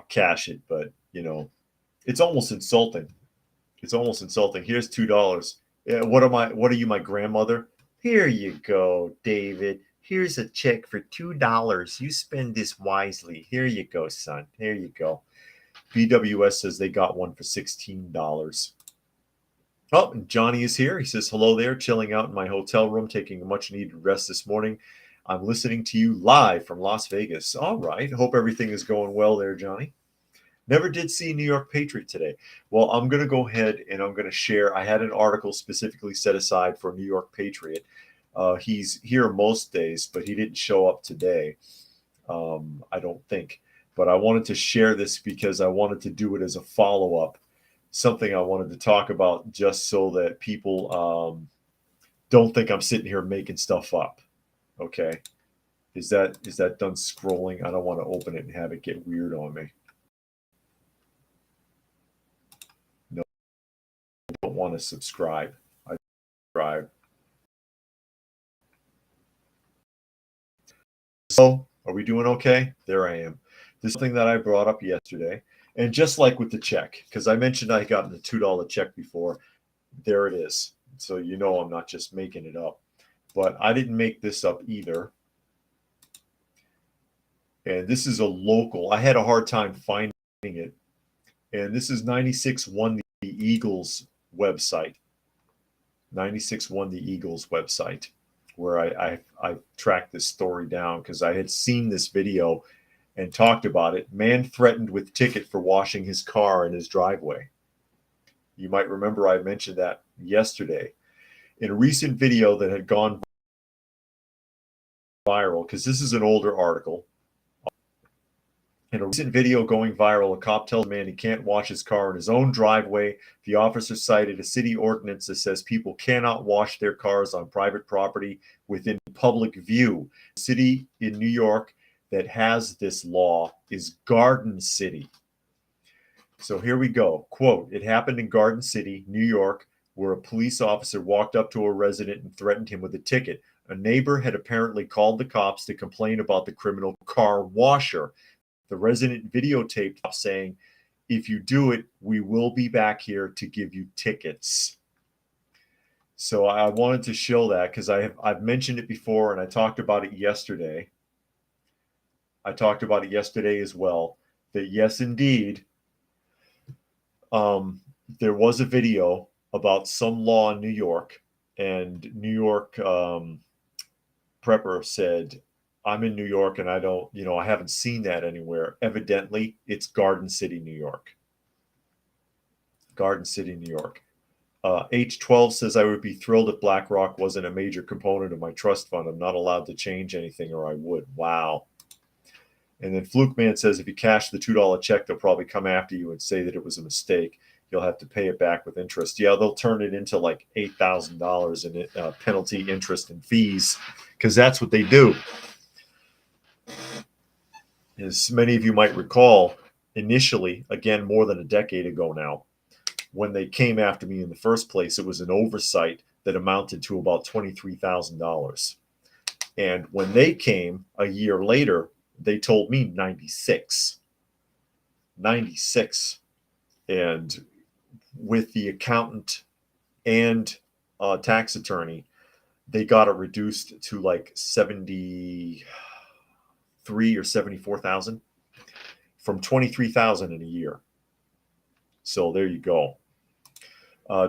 cash it, but you know, It's almost insulting. It's almost insulting. Here's $2. Yeah, what am I? What are you, my grandmother? Here you go, David. Here's a check for $2. You spend this wisely. Here you go, son. Here you go. BWS says they got one for $16. Oh, and Johnny is here. He says, hello there, chilling out in my hotel room, taking a much needed rest this morning. I'm listening to you live from Las Vegas. All right. Hope everything is going well there, Johnny. Never did see New York Patriot today. Well, I'm going to go ahead and I'm going to share. I had an article specifically set aside for New York Patriot. He's here most days, but he didn't show up today. I don't think. But I wanted to share this because I wanted to do it as a follow-up, something I wanted to talk about just so that people don't think I'm sitting here making stuff up. Okay. Is that done scrolling? I don't want to open it and have it get weird on me. No, I don't want to subscribe. I subscribe. So, are we doing okay? There I am. This is something that I brought up yesterday. And just like with the check, because I mentioned I got the $2 check before, there it is. So you know I'm not just making it up. But I didn't make this up either. And this is a local. I had a hard time finding it. And this is 96 Won the Eagles website. 96 Won the Eagles website, where I tracked this story down because I had seen this video and talked about it. Man threatened with ticket for washing his car in his driveway. You might remember I mentioned that yesterday. In a recent video that had gone viral, because this is an older article. In a recent video going viral, a cop tells a man he can't wash his car in his own driveway. The officer cited a city ordinance that says people cannot wash their cars on private property within public view. The city in New York that has this law is Garden City. So here we go. Quote, it happened in Garden City, New York, where a police officer walked up to a resident and threatened him with a ticket. A neighbor had apparently called the cops to complain about the criminal car washer. The resident videotaped saying, if you do it, we will be back here to give you tickets. So I wanted to show that because I've mentioned it before and I talked about it yesterday. I talked about it yesterday as well, that yes, indeed, there was a video about some law in New York, and New York Prepper said, I'm in New York and I don't, I haven't seen that anywhere. Evidently, it's Garden City, New York. Garden City, New York. H12 says, I would be thrilled if BlackRock wasn't a major component of my trust fund. I'm not allowed to change anything or I would. Wow. And then Fluke Man says, if you cash the $2 check, they'll probably come after you and say that it was a mistake. You'll have to pay it back with interest. Yeah, they'll turn it into like $8,000 in penalty, interest, and fees, because that's what they do. As many of you might recall, initially, again, more than a decade ago now, when they came after me in the first place, it was an oversight that amounted to about $23,000. And when they came a year later, they told me 96. And with the accountant and tax attorney, they got it reduced to like 73 or 74,000 from 23,000 in a year. So there you go.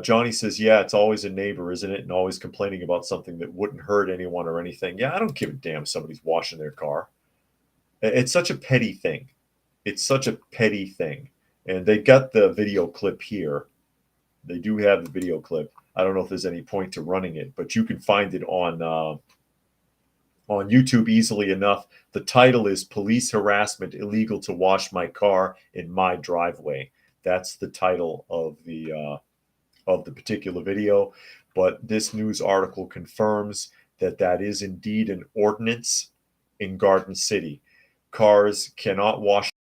Johnny says, yeah, it's always a neighbor, isn't it? And always complaining about something that wouldn't hurt anyone or anything. Yeah, I don't give a damn if somebody's washing their car. It's such a petty thing. It's such a petty thing. And they got the video clip here. They do have the video clip. I don't know if there's any point to running it, but you can find it on YouTube easily enough. The title is Police Harassment, Illegal to Wash My Car in My Driveway. That's the title of the particular video. But this news article confirms that that is indeed an ordinance in Garden City. Cars cannot wash,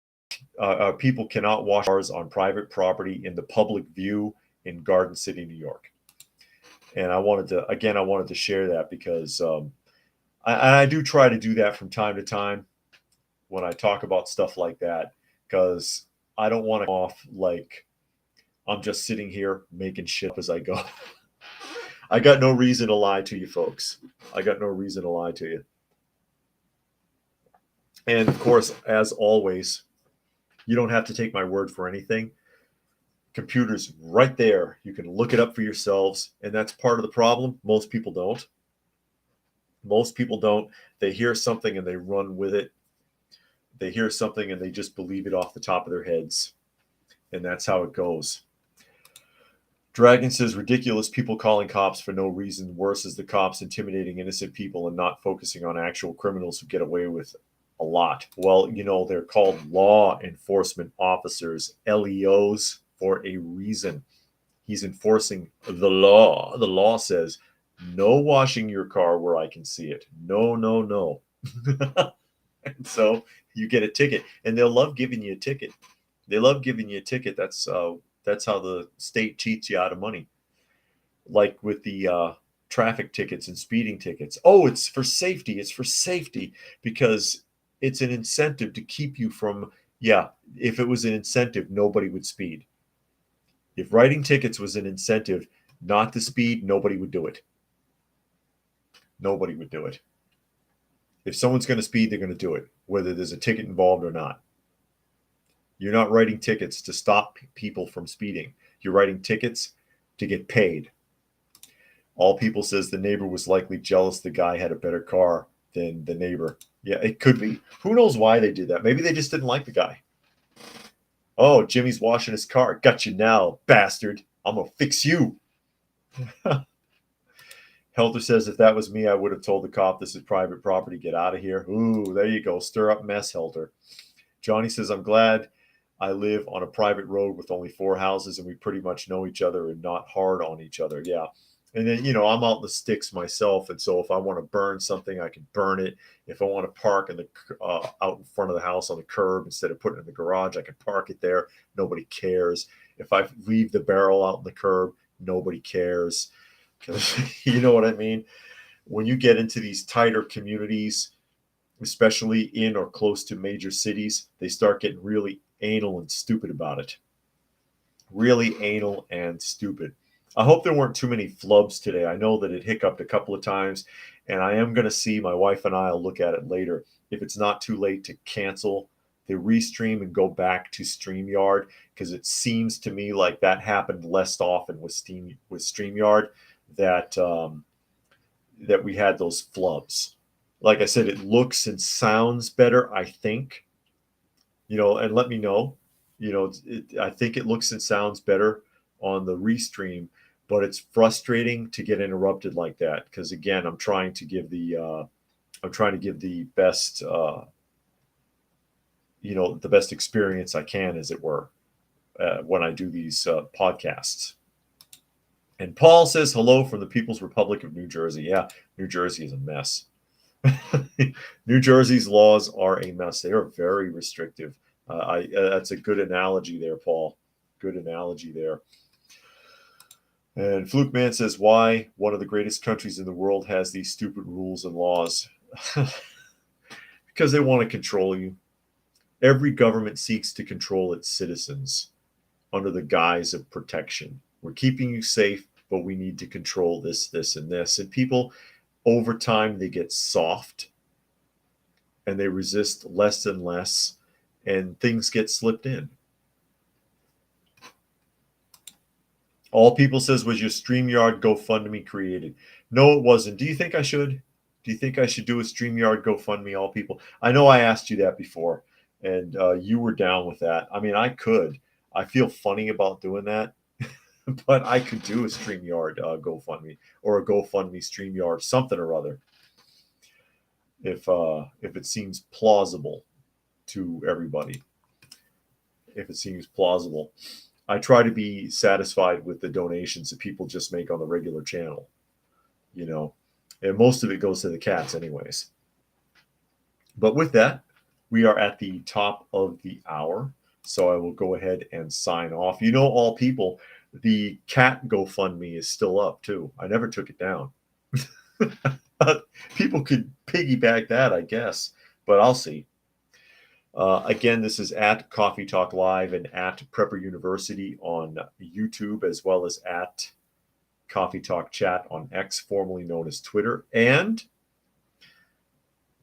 people cannot wash cars on private property in the public view in Garden City, New York. And I wanted to share that because I do try to do that from time to time when I talk about stuff like that, because I don't want to come off like I'm just sitting here making shit up as I go. I got no reason to lie to you folks. I got no reason to lie to you. And of course, as always, you don't have to take my word for anything. Computers right there. You can look it up for yourselves. And that's part of the problem. Most people don't. Most people don't. They hear something and they run with it. They hear something and they just believe it off the top of their heads. And that's how it goes. Dragon says, ridiculous people calling cops for no reason. Worse is the cops intimidating innocent people and not focusing on actual criminals who get away with a lot. Well, you know, they're called law enforcement officers, LEOs, for a reason. He's enforcing the law. The law says, no washing your car where I can see it. No, no, no. And so you get a ticket, and they'll love giving you a ticket. They love giving you a ticket. That's how the state cheats you out of money. Like with the traffic tickets and speeding tickets. Oh, it's for safety. It's for safety because it's an incentive to keep you from, yeah, if it was an incentive, nobody would speed. If writing tickets was an incentive not to speed, nobody would do it. Nobody would do it. If someone's going to speed, they're going to do it, whether there's a ticket involved or not. You're not writing tickets to stop people from speeding. You're writing tickets to get paid. All People says the neighbor was likely jealous the guy had a better car than the neighbor. Yeah, it could be. Who knows why they did that? Maybe they just didn't like the guy. Oh, Jimmy's washing his car. Got you now, bastard. I'm going to fix you. Helter says, if that was me, I would have told the cop this is private property. Get out of here. Ooh, there you go. Stir up mess, Helter. Johnny says, I'm glad I live on a private road with only 4 houses and we pretty much know each other and not hard on each other. Yeah. And then, you know, I'm out in the sticks myself. And so if I want to burn something, I can burn it. If I want to park out in front of the house on the curb instead of putting it in the garage, I can park it there. Nobody cares. If I leave the barrel out in the curb, nobody cares. You know what I mean? When you get into these tighter communities, especially in or close to major cities, they start getting really anal and stupid about it. Really anal and stupid. I hope there weren't too many flubs today. I know that it hiccuped a couple of times, and I am going to see, my wife and I will look at it later, if it's not too late to cancel the restream and go back to StreamYard, because it seems to me like that happened less often with StreamYard, that we had those flubs. Like I said, it looks and sounds better, I think. You know, and let me know. You know, I think it looks and sounds better on the restream, but it's frustrating to get interrupted like that because, again, I'm trying to give the best the best experience I can, as it were, when I do these podcasts. And Paul says hello from the People's Republic of New Jersey. Yeah, New Jersey is a mess. New Jersey's laws are a mess. They are very restrictive. That's a good analogy there, Paul. Good analogy there. And Fluke Man says, why one of the greatest countries in the world has these stupid rules and laws? Because they want to control you. Every government seeks to control its citizens under the guise of protection. We're keeping you safe, but we need to control this, this, and this. And people, over time, they get soft and they resist less and less, and things get slipped in. All People says, was your StreamYard GoFundMe created? No, it wasn't. Do you think I should? Do you think I should do a StreamYard GoFundMe, All People? I know I asked you that before, and you were down with that. I mean, I could. I feel funny about doing that, but I could do a StreamYard GoFundMe or a GoFundMe StreamYard, something or other, if it seems plausible to everybody. If it seems plausible. I try to be satisfied with the donations that people just make on the regular channel, you know, and most of it goes to the cats anyways. But with that, we are at the top of the hour, so I will go ahead and sign off. You know, All People, the cat GoFundMe is still up too. I never took it down. People could piggyback that, I guess, but I'll see. Again, this is at Coffee Talk Live and at Prepper University on YouTube, as well as at Coffee Talk Chat on X, formerly known as Twitter, and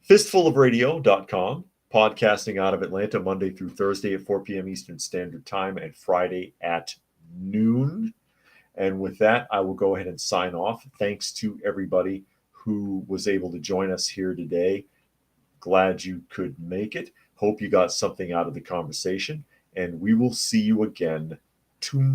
fistfulofradio.com, podcasting out of Atlanta Monday through Thursday at 4 p.m. Eastern Standard Time and Friday at noon. And with that, I will go ahead and sign off. Thanks to everybody who was able to join us here today. Glad you could make it. Hope you got something out of the conversation. And we will see you again tomorrow.